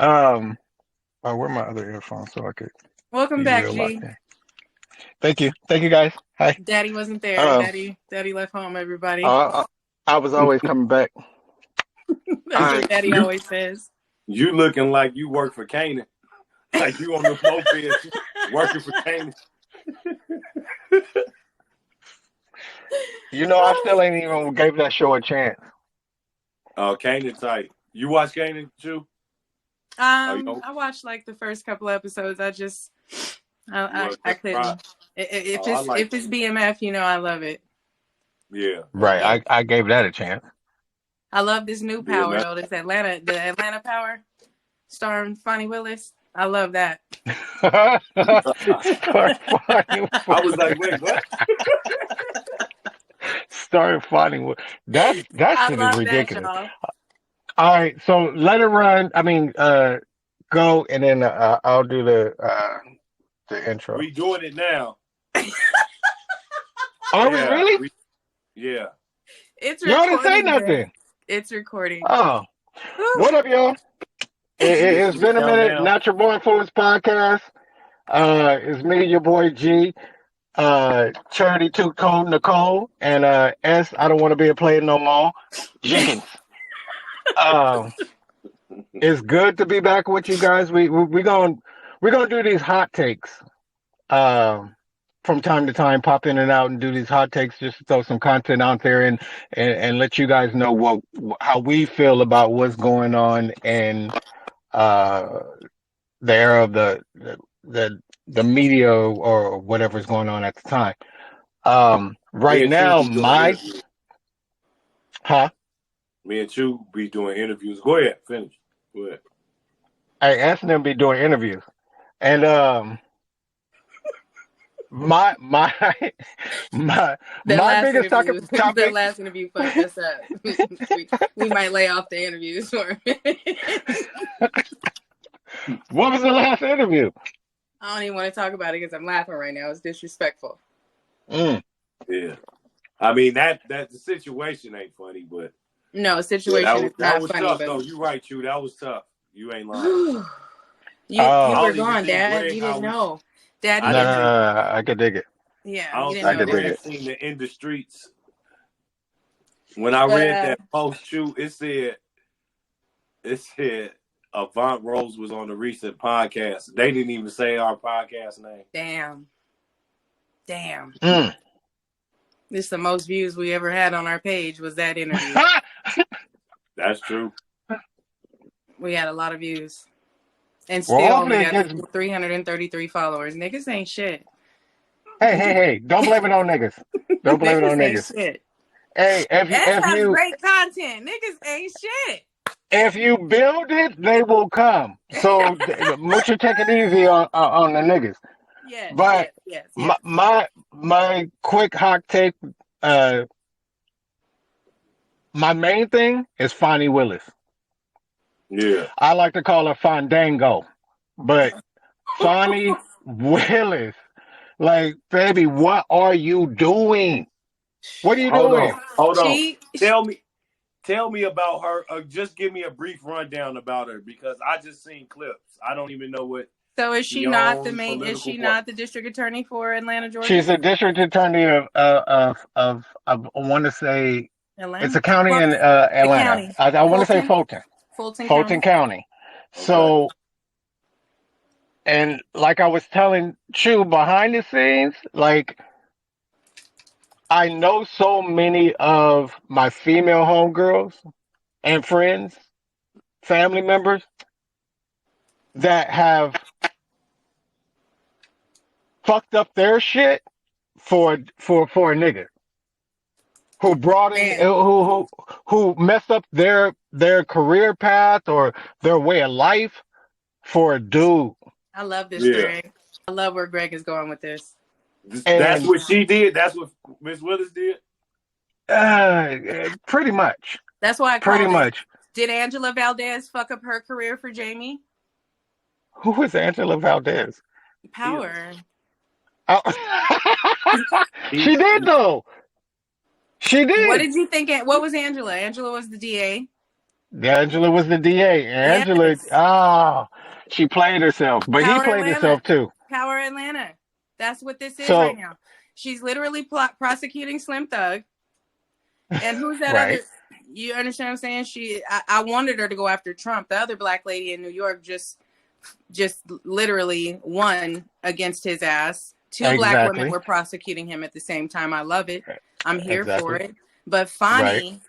Um, oh, where are my other earphones so I could Welcome be back, real locked G. in. Thank you guys. Hi. Daddy wasn't there. Um, Daddy left home, everybody. uh, I was always coming back. All That's what right. Daddy You always says. you looking like you work for Canaan. Like you on the moped working for Canaan. I still ain't even gave that show a chance. Oh, Canaan tight. You watch Canaan too? Oh, I watched like the first couple episodes. you want I to try? couldn't. If Oh, I like it's BMF, I love it. yeah. Right. I gave that a chance. I love this new Yeah, Power man. though. The Atlanta Power, starring Fonnie Willis. I love that. Start finding I was like, wait, what? start finding that I shit is love that, ridiculous. y'all. All right, so let it run. I mean, go and then I'll do the intro. We doing it now. Are we really? Yeah. It's Y'all didn't say recording. Man. nothing. It's recording. Oh, Woo. what up, y'all? It's been a minute. Not Your Boy Influence podcast. It's me, your boy G, Charity Too Cold Nicole, and S. I don't want to be a player no more. Jenkins. It's good to be back with you guys. We're gonna do these hot takes. From time to time, pop in and out and do these hot takes just to throw some content out there and let you guys know how we feel about what's going on in the era of the media or whatever's going on at the time. Right now, Me and Chu be doing interviews. Go ahead, finish. Go ahead. I asked them to be doing interviews, and my biggest topic. The last interview fucked us up. we might lay off the interviews for a minute. What was the last interview? I don't even want to talk about it because I'm laughing right now. It's disrespectful. Mm. Yeah. I mean that the situation ain't funny, but no, situation is not was funny. Tough, but though. You right, Chu. That was tough. You ain't lying. you were gone, Dad. You didn't know. Dad, no, I could dig it. Yeah, I don't you think didn't know. I've seen the in the streets. When I read that post, Chu, it said Avant Rose was on the recent podcast. They didn't even say our podcast name. Damn. Mm. This is the most views we ever had on our page was that interview. That's true. We had a lot of views. And still only got 333 followers. Niggas ain't shit. Hey. Don't blame it on niggas. Don't blame it on niggas. Shit. Hey, if you great content. Niggas ain't shit. If you build it, they will come. So what you take it easy on the niggas. Yes. But yes. my quick hot take, my main thing is Fonnie Willis. Yeah. I like to call her Fandango. But Fonnie Willis, like, baby, what are you doing? What are you doing? Hold on. Tell me about her. Just give me a brief rundown about her because I just seen clips. I don't even know what. So is she not the main? Is she not the district attorney for Atlanta, Georgia? She's the district attorney of I want to say Atlanta? It's a county in Atlanta. I want to say Fulton County. So, and like I was telling Chu behind the scenes, like I know so many of my female homegirls and friends, family members that have fucked up their shit for a nigga who brought in who messed up their career path or their way of life for a dude. I love this, Greg. I love where Greg is going with this. That's what she did. That's what Miss Willis did. Pretty much. That's why I pretty much. Did Angela Valdez fuck up her career for Jamie? Who is Angela Valdez? Power. Oh. She did though. She did. What did you think? What was Angela? Angela was the DA. Angela was the DA. Angela, Yes. she played herself, but he Power played Atlanta. himself too. Power Atlanta. That's what this is right So, now. She's literally prosecuting Slim Thug. And who's that right. other? You understand what I'm saying? I wanted her to go after Trump. The other black lady in New York just literally won against his ass. Two black women were prosecuting him at the same time. I love it. I'm here for it. But Fani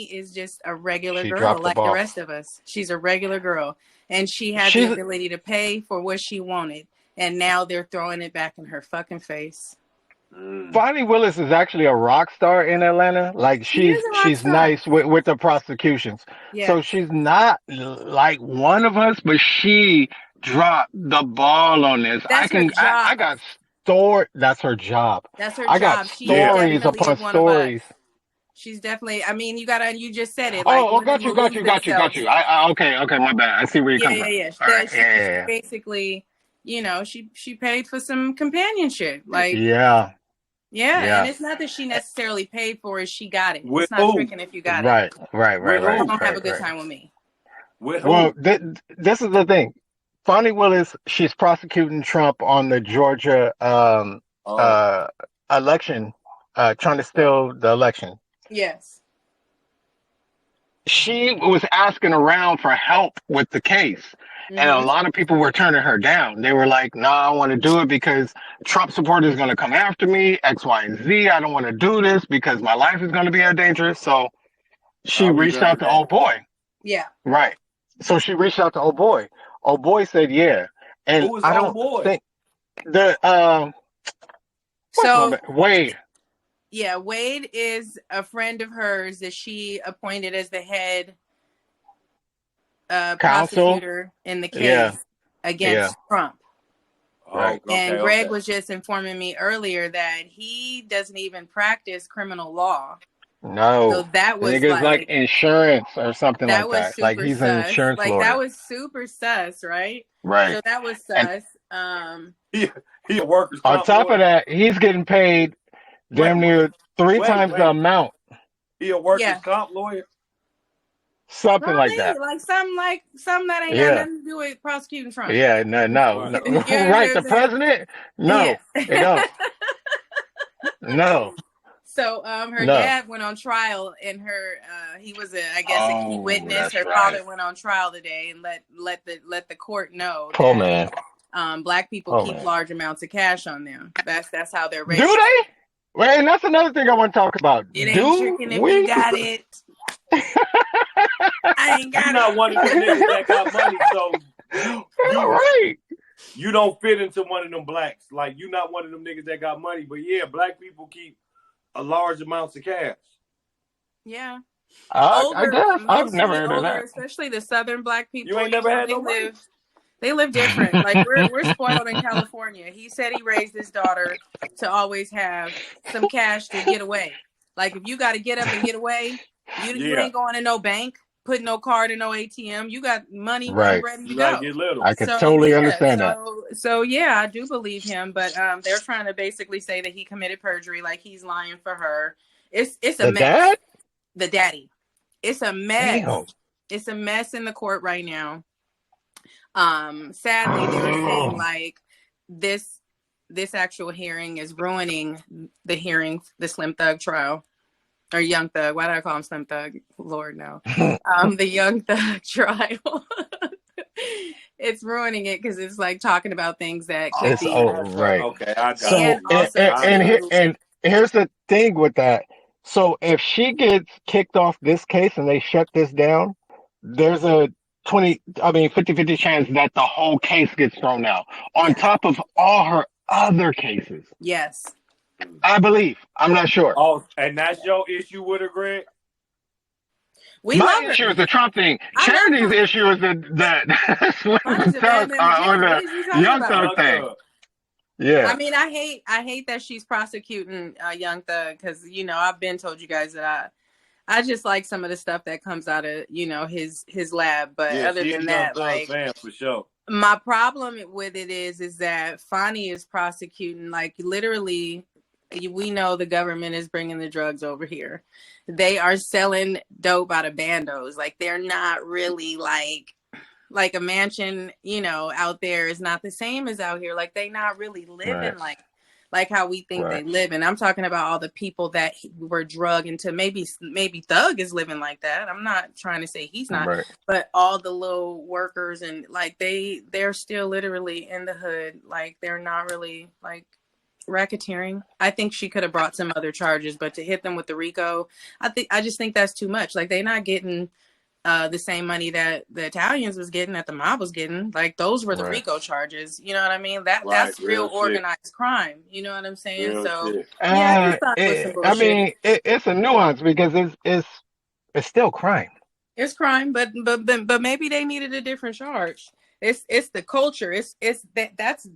is just a regular girl like the rest of us. She's a regular girl. And she had the ability to pay for what she wanted. And now they're throwing it back in her fucking face. Fani Willis is actually a rock star in Atlanta. Like she's nice with the prosecutions. Yeah. So she's not like one of us, but she dropped the ball on this. That's her job. I got that's her job. That's her job. I got stories upon stories. She's definitely. I mean, you just said it. Like, got you. Okay, my bad. I see where you're coming from. Yeah. Basically, she paid for some companionship. Like, yeah. And it's not that she necessarily paid for it; she got it. It's not tricking if you got it. Right. You're gonna have a good time with me. Well, this is the thing. Fani Willis, she's prosecuting Trump on the Georgia election, trying to steal the election. Yes. She was asking around for help with the case. And a lot of people were turning her down. They were like, no, I don't want to do it because Trump supporters are going to come after me, X, Y, and Z. I don't want to do this because my life is going to be in danger. So she reached out to old boy. Yeah. Right. So she reached out to old boy. Old boy said, yeah. And who was I don't old boy? think Wade. Yeah, Wade is a friend of hers that she appointed as the head prosecutor in the case against Trump. Right. And Greg was just informing me earlier that he doesn't even practice criminal law. No. So that was like insurance or something like that. Like he's an insurance lawyer. That was super sus, right? Right. So that was sus. He a workers' on top of that, he's getting paid damn near 3 times the amount. He a workers' comp lawyer? Something like that. Like something that ain't got nothing to do with prosecuting Trump. Yeah, no. Right, the president? No, it don't. No. So her dad went on trial, and he was a key witness. Her father went on trial today and let the court know. Man. Black people keep large amounts of cash on them. That's how they're raised. Do they? Well, and that's another thing I want to talk about. It ain't tricking if you got it. I ain't got it. You're not one of them niggas that got money, so you don't fit into one of them blacks. Like, you're not one of them niggas that got money, but yeah, black people keep a large amounts of cash. Yeah. I guess. I've never heard of that. Especially the southern black people. You ain't never had no money? They live different. Like we're spoiled in California. He said he raised his daughter to always have some cash to get away. Like if you got to get up and get away, you ain't going to no bank, put no card in no ATM. You got money ready to go. Get little. I can totally understand that. So yeah, I do believe him, but they're trying to basically say that he committed perjury, like he's lying for her. It's a mess. Dad? The daddy. It's a mess. Damn. It's a mess in the court right now. Sadly, they're saying like this actual hearing is ruining the Slim Thug trial or Young Thug. Why did I call him Slim Thug? Lord, no. The Young Thug trial. It's ruining it because it's like talking about things that could be right. Okay, I got it. And here's the thing with that. So if she gets kicked off this case and they shut this down, there's a 50-50 chance that the whole case gets thrown out on top of all her other cases. Yes. I believe. I'm not sure. Oh, and that's your issue with her, Greg? My issue is the Trump thing. Charity's issue is the Young Thug thing. Yeah. I mean, I hate that she's prosecuting Young Thug because I've been told you guys that I just like some of the stuff that comes out of his lab, but other than that, like fan for sure. My problem with it is that Fani is prosecuting like literally we know the government is bringing the drugs over here. They are selling dope out of bandos. Like they're not really like a mansion, you know, out there is not the same as out here. Like they not really living like how we think they live. And I'm talking about all the people that were drugged into. Maybe Thug is living like that. I'm not trying to say he's not, but all the little workers and like they're still literally in the hood. Like they're not really like racketeering. I think she could have brought some other charges, but to hit them with the RICO, I just think that's too much. Like they're not getting the same money that the Italians was getting, that the mob was getting. Like those were the RICO charges. You know what I mean? That's real organized crime. You know what I'm saying? Real so shit. yeah, it's a nuance because it's still crime. It's crime, but maybe they needed a different charge. It's the culture. That's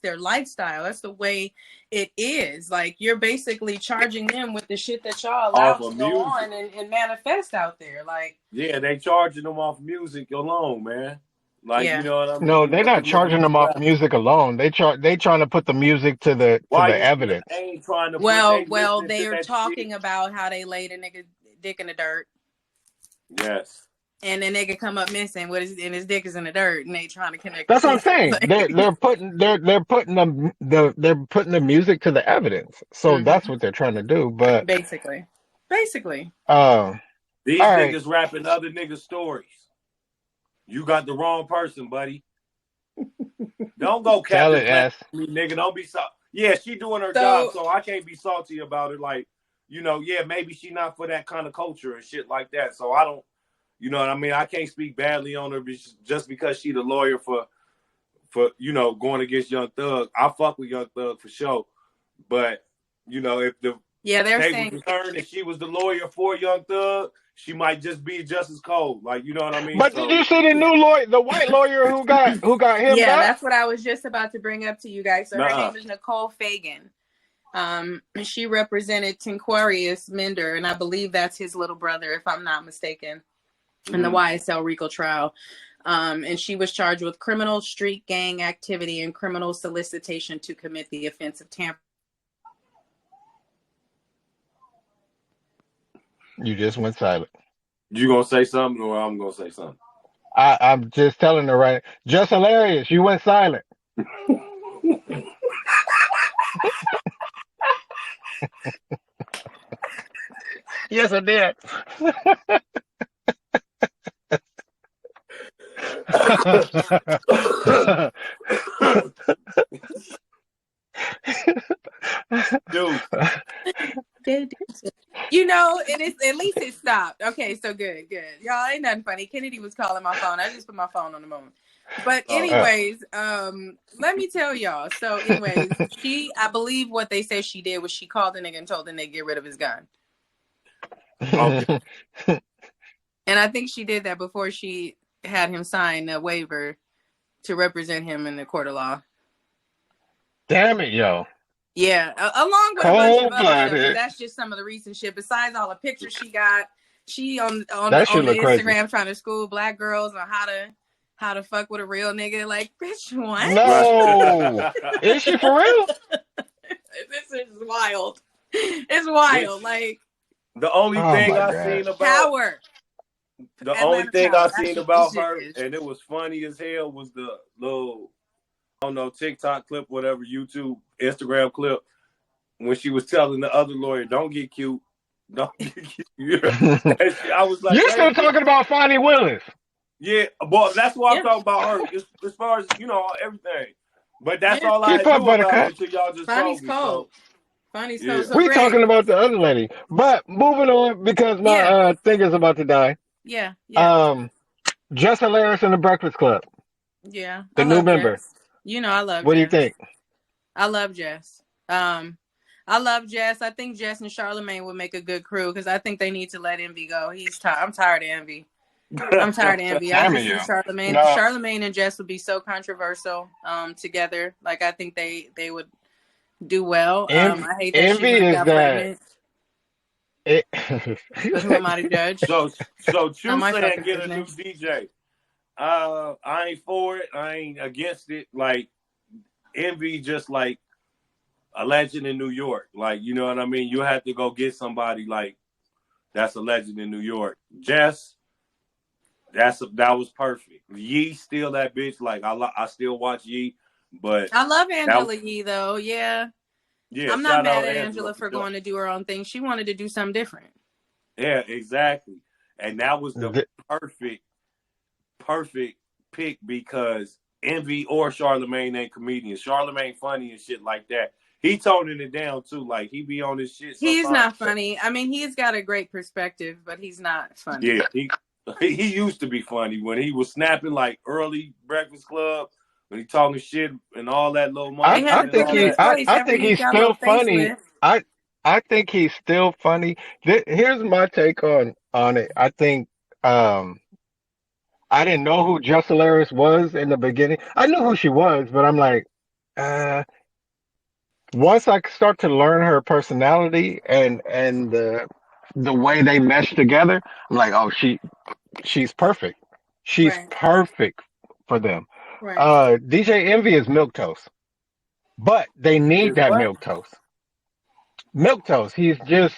their lifestyle. That's the way it is. Like you're basically charging them with the shit that y'all allow to go on and manifest out there. Like they charging them off music alone, man. Like you know what I mean? No, they're not charging them off music alone. They trying to put the music to the evidence. They ain't trying to they are talking about how they laid a nigga dick in the dirt. Yes. And the nigga come up missing and his dick is in the dirt, and they trying to connect. That's what I'm saying. They're putting the music to the evidence. So that's what they're trying to do. But basically. These niggas rapping other niggas' stories. You got the wrong person, buddy. Don't go tell it, ass. Me, nigga. Don't be salty. Yeah, she doing her job, so I can't be salty about it. Like, you know, maybe she not for that kind of culture and shit like that. So I don't. You know what I mean? I can't speak badly on her just because she the lawyer for you know, going against Young Thug. I fuck with Young Thug for sure. But, you know, if they're saying concerned that she was the lawyer for Young Thug, she might just be just as cold. Like, you know what I mean? But did you see the new lawyer, the white lawyer who got him? Yeah, that's what I was just about to bring up to you guys. So her name is Nicole Fagan. She represented Tinquarius Mender, and I believe that's his little brother, if I'm not mistaken. In the YSL RICO trial. And she was charged with criminal street gang activity and criminal solicitation to commit the offense of tampering. You just went silent. You gonna say something or I'm gonna say something? I'm just telling her right. Just hilarious. You went silent. Yes, I did. Dude. You know, it is at least it stopped. Okay, so good. Y'all ain't nothing funny. Kennedy was calling my phone. I just put my phone on the moment. But anyways, let me tell y'all. So anyways, I believe what they said she did was she called the nigga and told the nigga to get rid of his gun. Okay. And I think she did that before she had him sign a waiver to represent him in the court of law. Damn it, yo. Yeah, along with a bunch of other stuff. That's just some of the recent shit. Besides all the pictures she got, she on Instagram crazy. Trying to school black girls on how to fuck with a real nigga. Like, bitch, what? No, is she for real? This is wild. It's wild. Like the only thing I seen about power. The only thing I seen about her, and it was funny as hell, was the little, I don't know, TikTok clip, whatever, YouTube, Instagram clip, when she was telling the other lawyer, don't get cute. Don't get cute. I was like, you're still talking about Fonnie Willis. Yeah, but that's what I'm talking about her, as far as, you know, everything. But that's all I knew about it until y'all just told me. Cold. Fonnie's cold. So we're talking about the other lady. But moving on, because my thing is about to die. Yeah. Jess Hilarious in the Breakfast Club. Yeah. The new member. Jess. You know I love What Jess. do you think? I love Jess. I love Jess. I think Jess and Charlamagne would make a good crew because I think they need to let Envy go. I'm tired of Envy. I just think Charlamagne. No. Charlamagne and Jess would be so controversial together. Like I think they would do well. I hate that Envy she got pregnant. Who am I to judge? So True saying get a new DJ. I ain't for it. I ain't against it. Like Envy, just like a legend in New York. Like, you know what I mean? You have to go get somebody like that's a legend in New York. Jess, that was perfect. Yee still that bitch. Like I still watch Yee, but I love Angela Yee though. Yeah. Yeah, I'm not mad at Angela for going to do her own thing. She wanted to do something different. Yeah, exactly. And that was the perfect pick because Envy or Charlemagne ain't comedians. Charlemagne funny and shit like that. He toning it down too. Like he be on his shit. He's not funny. I mean, he's got a great perspective, but he's not funny. Yeah, he used to be funny when he was snapping like early Breakfast Club. When he talking shit and all that little money. I think he's still funny. I think he's still funny. Here's my take on it. I think I didn't know who Jess Hilarious was in the beginning. I knew who she was, but I'm like, once I start to learn her personality and the way they mesh together, I'm like, oh, she's perfect. She's perfect for them. Right. DJ Envy is milquetoast, but they need that milquetoast. Milquetoast. He's just,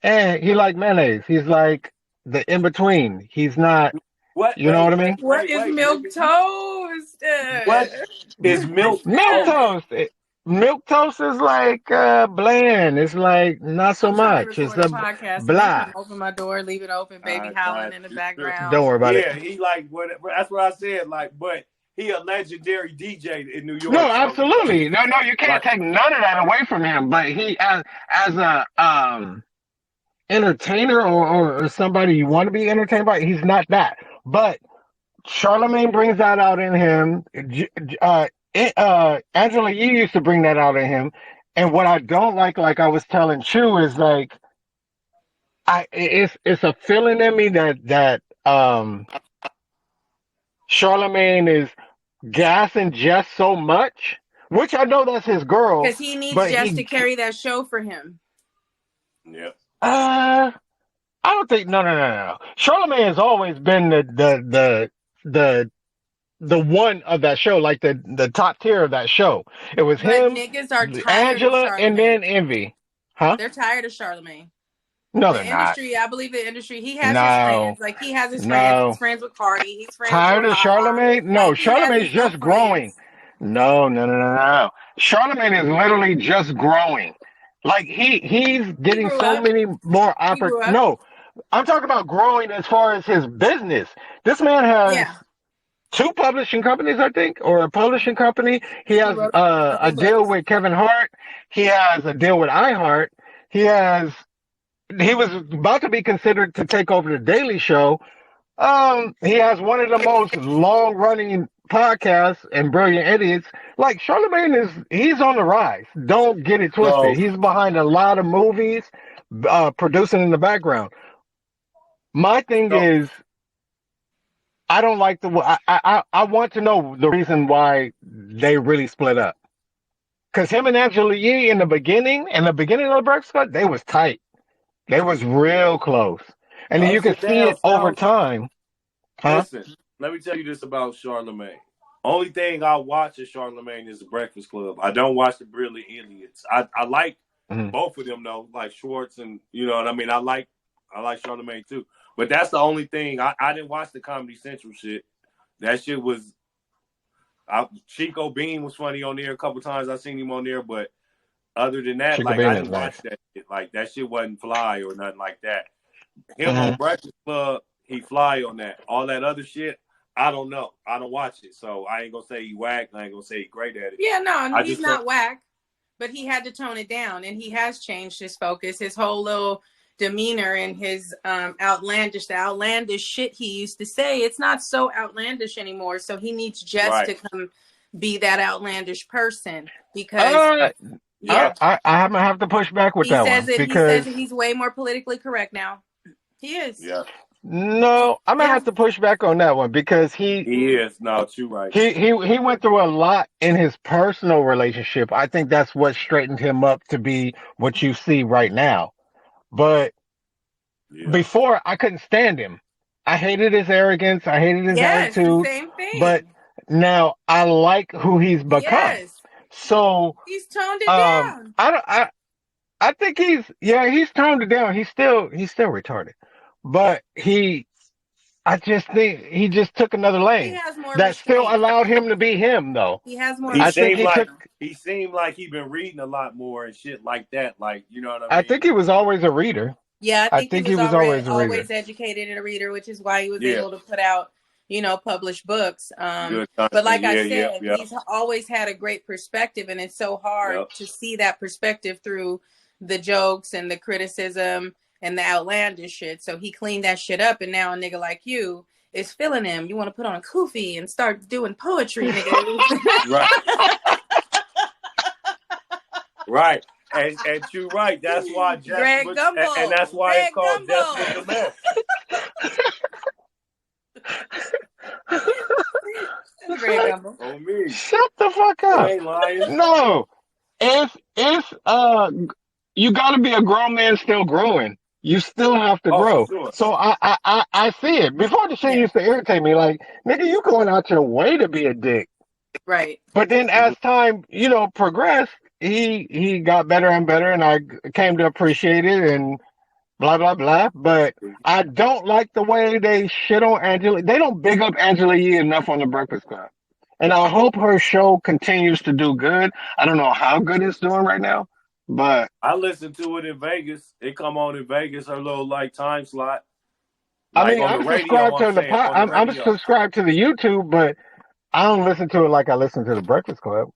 he like mayonnaise. He's like the in between. He's not. What? You know what I mean? What is milquetoast? What is milquetoast? Milquetoast is like bland. It's like not so much. It's a podcast. Blah. Open my door, leave it open, baby howling in the background. Don't worry about it. Yeah, he like that's what I said. Like, but he a legendary DJ in New York. No, absolutely. No, you can't take none of that away from him. But he, as a entertainer or somebody you want to be entertained by, he's not that. But Charlemagne brings that out in him. Angela Yee used to bring that out in him. And what I don't like I was telling Chu, is like, it's a feeling in me that Charlemagne is gassing Jess so much, which I know that's his girl. Because he needs Jess to carry that show for him. Yeah. I don't think no. Charlemagne has always been the one of that show, like the top tier of that show. It was him, niggas are tired Angela, and then Envy. Huh? They're tired of Charlemagne. No, they're not. I believe the industry. He has his friends. Like he has his friends. He's friends with Cardi. He's friends tired with of Charlemagne? No, Charlemagne's just growing. No. Charlemagne is literally just growing. Like he's getting so many more opportunities. No, I'm talking about growing as far as his business. This man has 2 publishing companies, I think, or a publishing company. He has a deal with Kevin Hart. He has a deal with iHeart. He was about to be considered to take over the Daily Show. He has one of the most long-running podcasts and Brilliant Idiots. Like Charlemagne he's on the rise. Don't get it twisted. He's behind a lot of movies, producing in the background. My thing is, I don't like I want to know the reason why they really split up. Because him and Angela Yee in the beginning of the Breakfast Club, they was tight. They was real close. And then you can see it over time. Huh? Listen, let me tell you this about Charlemagne. Only thing I watch of Charlemagne is the Breakfast Club. I don't watch the Brilliant Idiots. I like both of them though, like Schwartz and you know what I mean. I like Charlemagne too. But that's the only thing. I didn't watch the Comedy Central shit. That shit was Chico Bean was funny on there a couple times. I seen him on there, but other than that, Chico Bean I didn't watch that shit. Like that shit wasn't fly or nothing like that. Him on Breakfast Club, he fly on that. All that other shit, I don't know. I don't watch it. So I ain't gonna say he whack. I ain't gonna say he great at it. Yeah, no, he's not whack. But he had to tone it down, and he has changed his focus. His whole little demeanor and his outlandish shit he used to say, it's not so outlandish anymore. So he needs Jess to come be that outlandish person because I have to push back with that one because he says he's way more politically correct now. He is. Yeah. No, I'm gonna have to push back on that one because he is. No, you're right. He went through a lot in his personal relationship. I think that's what straightened him up to be what you see right now. But before, I couldn't stand him. I hated his arrogance. I hated his attitude. The same thing. But now I like who he's become. Yes. So he's toned it down. I think he's toned it down. He's still retarded, but I just think he just took another He lane has more that restraint. still allowed him to be him, though. He has more. He seemed like he been reading a lot more and shit like that. Like, you know what I mean? I think he was always a reader. Yeah, I think he was always a reader. always educated and a reader, which is why he was able to put out, published books. But like I said, he's always had a great perspective, and it's so hard to see that perspective through the jokes and the criticism and the outlandish shit. So he cleaned that shit up, and now a nigga like you is feeling him. You want to put on a kufi and start doing poetry, nigga. Right. Right. And you're right. That's why Jess was, and that's why Greg it's called Jess with the mess. Greg Gumbel. On me. Shut the fuck up. I ain't lying. No. If you gotta be a grown man still growing. You still have to grow. Sure. So I see it. Before the shit used to irritate me, like, nigga, you going out your way to be a dick. Right. But then as time, progressed, he got better and better, and I came to appreciate it and blah, blah, blah. But I don't like the way they shit on Angela. They don't big up Angela Yee enough on the Breakfast Club. And I hope her show continues to do good. I don't know how good it's doing right now, but I listened to it in Vegas. It come on in Vegas, her little time slot. Like, I mean, I'm subscribed to the YouTube, but I don't listen to it like I listen to the Breakfast Club.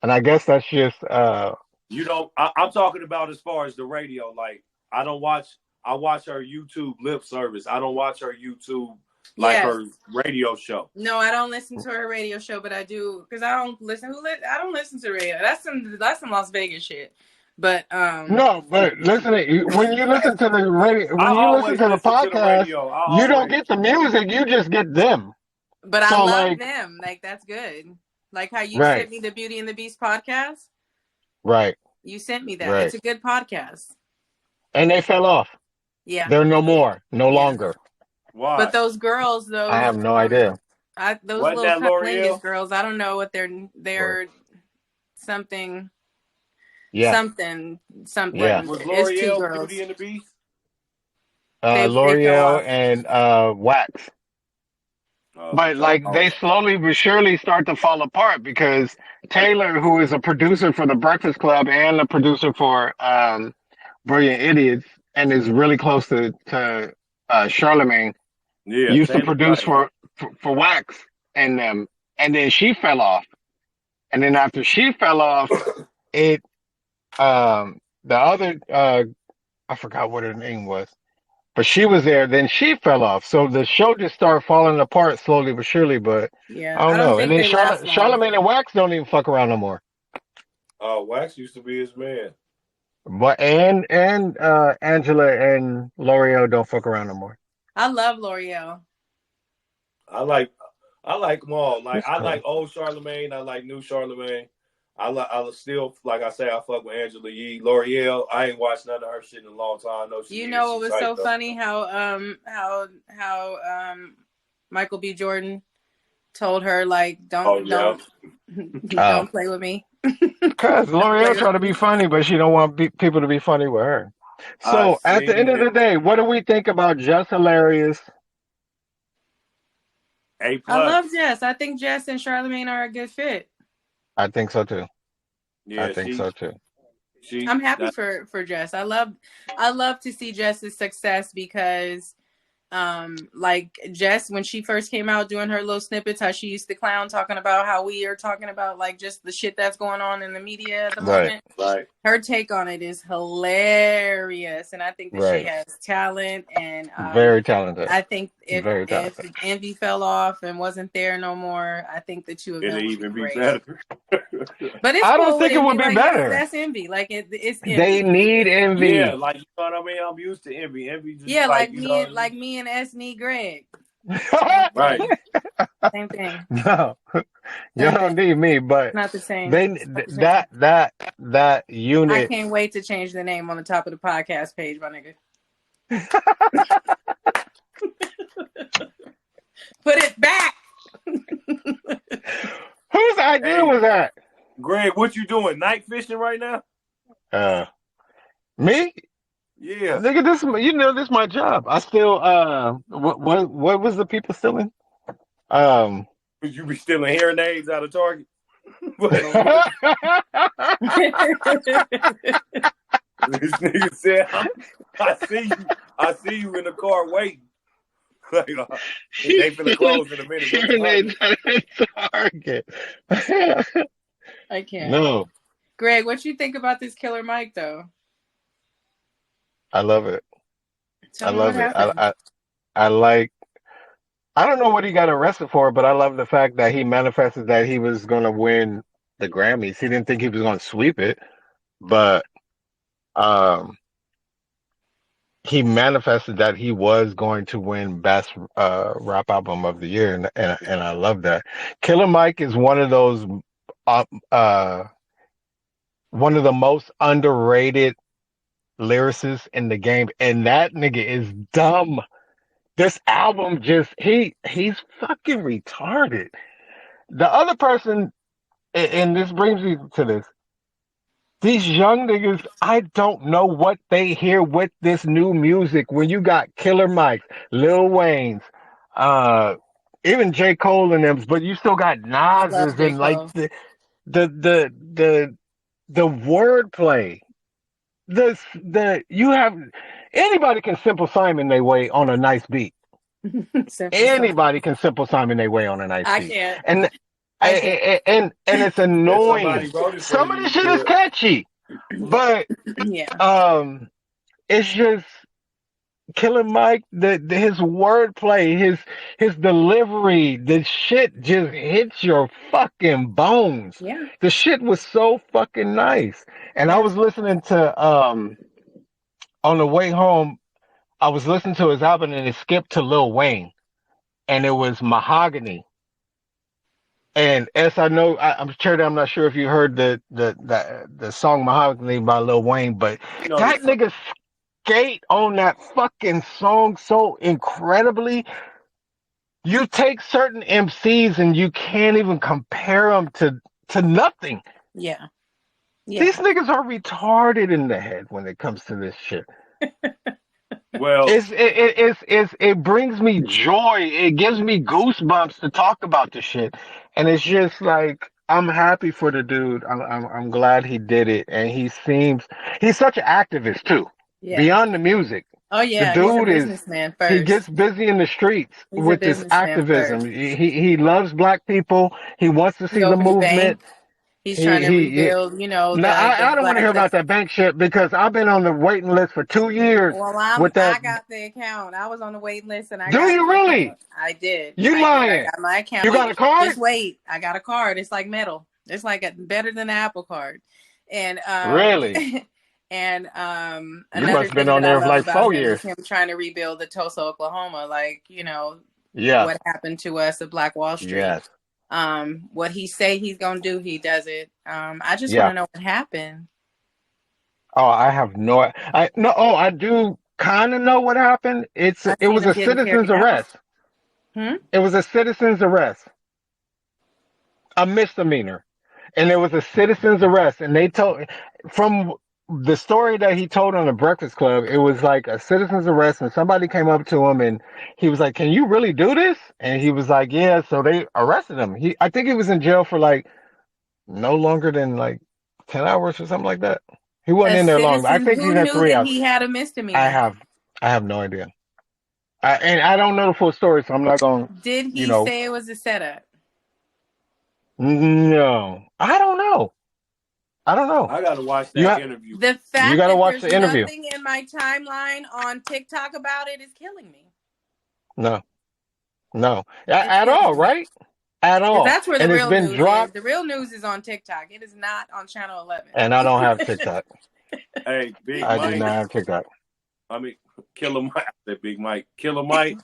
And I guess that's just you don't. I'm talking about as far as the radio. Like, I watch her YouTube lip service. I don't watch her YouTube her radio show. No, I don't listen to her radio show, but I do because I don't listen. I don't listen to radio. That's some Las Vegas shit. But no, but listen, when you listen to the radio, when you listen to the podcast, you don't get the music. You just get them. But I love them. Like, that's good. Like how you sent me the Beauty and the Beast podcast. Right. You sent me that. Right. It's a good podcast. And they fell off. Yeah. They're no more. No longer. Why? But those girls, though. I have no idea. Those little Cunnilingus girls, I don't know what they're something. Yeah. Something. Yeah. Was L'Oreal Beauty and the Beast? L'Oreal and Wax. But they slowly but surely start to fall apart because Taylor, who is a producer for the Breakfast Club and a producer for Brilliant Idiots, and is really close to Charlemagne, used to produce for Wax and them, and then she fell off, and then after she fell off, the other I forgot what her name was. But she was there, then she fell off. So the show just started falling apart slowly but surely. But I don't know. And then Charlemagne and Wax don't even fuck around no more. Oh, Wax used to be his man. But and Angela and L'Oreal don't fuck around no more. I love L'Oreal. I like them all. Like, I like old Charlemagne. I like new Charlemagne. I still, like I say, I fuck with Angela Yee. L'Oreal, I ain't watched none of her shit in a long time. I know she it was so funny how Michael B. Jordan told her, like, don't play with me. Because L'Oreal try to be funny, but she don't want people to be funny with her. So at the end of the day, what do we think about Jess Hilarious? A+. I love Jess. I think Jess and Charlemagne are a good fit. I think so too. Yeah, I think so too. I'm happy for Jess. I love to see Jess's success because like Jess, when she first came out doing her little snippets, how she used to clown talking about how we are talking about like just the shit that's going on in the media at the moment. Right. Her take on it is hilarious, and I think that she has talent and very talented. I think if Envy fell off and wasn't there no more, I think the two of them would even be better. But I don't think it would be better. That's Envy. Like it's Envy. They need Envy. Yeah, like, you know what I mean. I'm used to Envy. Envy just like me and S need Greg. Right. Same thing. No, you don't need me, but not the same. That unit. I can't wait to change the name on the top of the podcast page, my nigga. Put it back. Whose idea was that? Greg, what you doing? Night fishing right now? Me? Yeah. Nigga, this is my job. I still what was the people stealing? Would you be stealing hearing aids out of Target? This nigga said, I see you in the car waiting. Like, they finna close in a minute. Hearing aids at Target. I can't. No. Greg, what you think about this Killer Mike though? I love it. Tell me what happened. I like. I don't know what he got arrested for, but I love the fact that he manifested that he was going to win the Grammys. He didn't think he was going to sweep it, but he manifested that he was going to win Best Rap Album of the Year, and I love that. Killer Mike is one of those one of the most underrated lyricists in the game, and that nigga is dumb. This album just he's fucking retarded. The other person, and this brings me to this. These young niggas, I don't know what they hear with this new music. When you got Killer Mike, Lil Wayne's, even J. Cole and them, but you still got Nas's and like the wordplay. You have anybody can Simple Simon their way on a nice beat. Anybody can Simple Simon their way on a nice beat. I can't. And it's annoying. Some of this shit is catchy, but it's just Killer Mike. His wordplay, his delivery, the shit just hits your fucking bones. Yeah, the shit was so fucking nice. And I was listening to on the way home, I was listening to his album and it skipped to Lil Wayne, and it was Mahogany. And as I know, I'm not sure if you heard the song Mahogany by Lil Wayne, but that nigga skate on that fucking song so incredibly. You take certain MCs and you can't even compare them to nothing. Yeah. These niggas are retarded in the head when it comes to this shit. Well, it brings me joy. It gives me goosebumps to talk about this shit, and it's just like I'm happy for the dude. I'm glad he did it, and he's such an activist too. Yeah. Beyond the music. Oh yeah, the dude he's a businessman first. He gets busy in the streets with this activism. He loves black people. He wants to see the movement. He's trying to rebuild, I don't want to hear about that bank shit because I've been on the waiting list for 2 years. Well, I got the account. I was on the waiting list, and Do you really? Account. I did. You lying? I got my account. You got a card? Just wait. I got a card. It's like metal. It's like better than the Apple Card. And really. And you must have been on there for like 4 years. Him trying to rebuild the Tulsa, Oklahoma, yeah. What happened to us at Black Wall Street. Yes. What he say he's gonna do, he does it. I just want to know what happened. Oh, I have I do kind of know what happened. It was a citizen's arrest. It was a citizen's arrest, a misdemeanor, and it was a citizen's arrest. And they told from the story that he told on the Breakfast Club, it was like a citizen's arrest, and somebody came up to him and he was like, "Can you really do this?" And he was like, "Yeah." So they arrested him. I think he was in jail for like no longer than like 10 hours or something like that. He wasn't in there long. I think he's at 3 hours. He had a misdemeanor. I have no idea. And I don't know the full story, so I'm not going. Did he say it was a setup? No, I don't know. I gotta watch that interview. The fact you gotta that watch the interview. Nothing in my timeline on TikTok about it is killing me. No, at all, right? At all. That's where the real news is. The real news is on TikTok. It is not on Channel 11. And I don't have TikTok. Hey, Big I Mike. do not have TikTok. I mean, Killer Mike. That Big Mike. Killer Mike,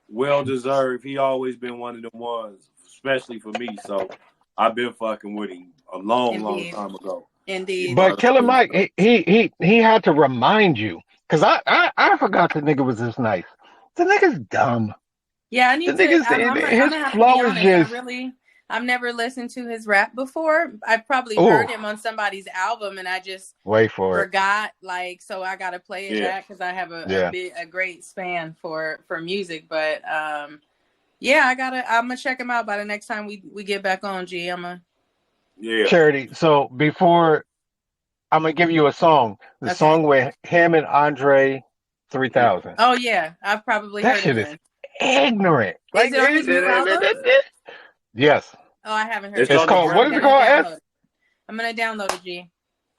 well deserved. He always been one of them ones, especially for me. So I've been fucking with him a long time ago. Indeed. But Killer Mike, he had to remind you, because I forgot the nigga was this nice. The nigga's dumb. Yeah, I need his flow is just. I've never listened to his rap before. I've probably heard him on somebody's album, and I just forgot. Like, so I gotta play it back because I have a great span for music. But I'm gonna check him out by the next time we get back on. G, Charity. So before, I'm gonna give you a song. The song with him and Andre 3000. Oh yeah, I've probably that heard shit is ignorant. Is it on his new album? Yes. Oh, I haven't heard. It's called. What is it called? I'm gonna download it, G.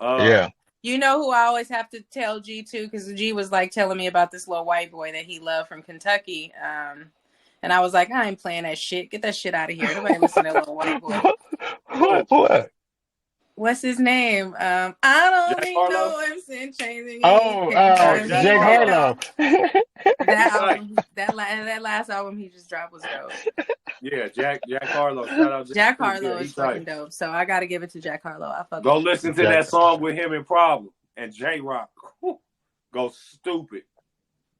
Yeah. You know who I always have to tell G to, because G was like telling me about this little white boy that he loved from Kentucky. And I was like, I ain't playing that shit. Get that shit out of here. Nobody listen to that little white boy. What? What's his name? I don't even know I'm saying changing. Jack Harlow. That last album he just dropped was dope. Yeah, Jack Harlow. Shout out Jack Harlow is fucking dope. So I got to give it to Jack Harlow. Go listen to that song with him and Problem and J-Rock. Go stupid.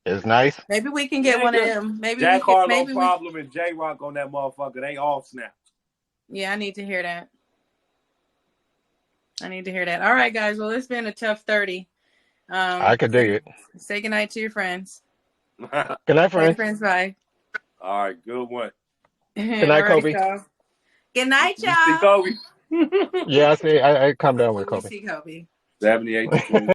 It's nice. Maybe we can get one of them. Maybe Jack Harlow, Problem, and J-Rock on that motherfucker. They all snapped. Yeah, I need to hear that. All right, guys. Well, it's been a tough 30. I could dig it. Say goodnight to your friends. Good night, friends. Bye. All right, good one. Good night, Kobe. Good night, y'all. You see Kobe? Yeah, I see. I come down with Kobe. See Kobe. 78.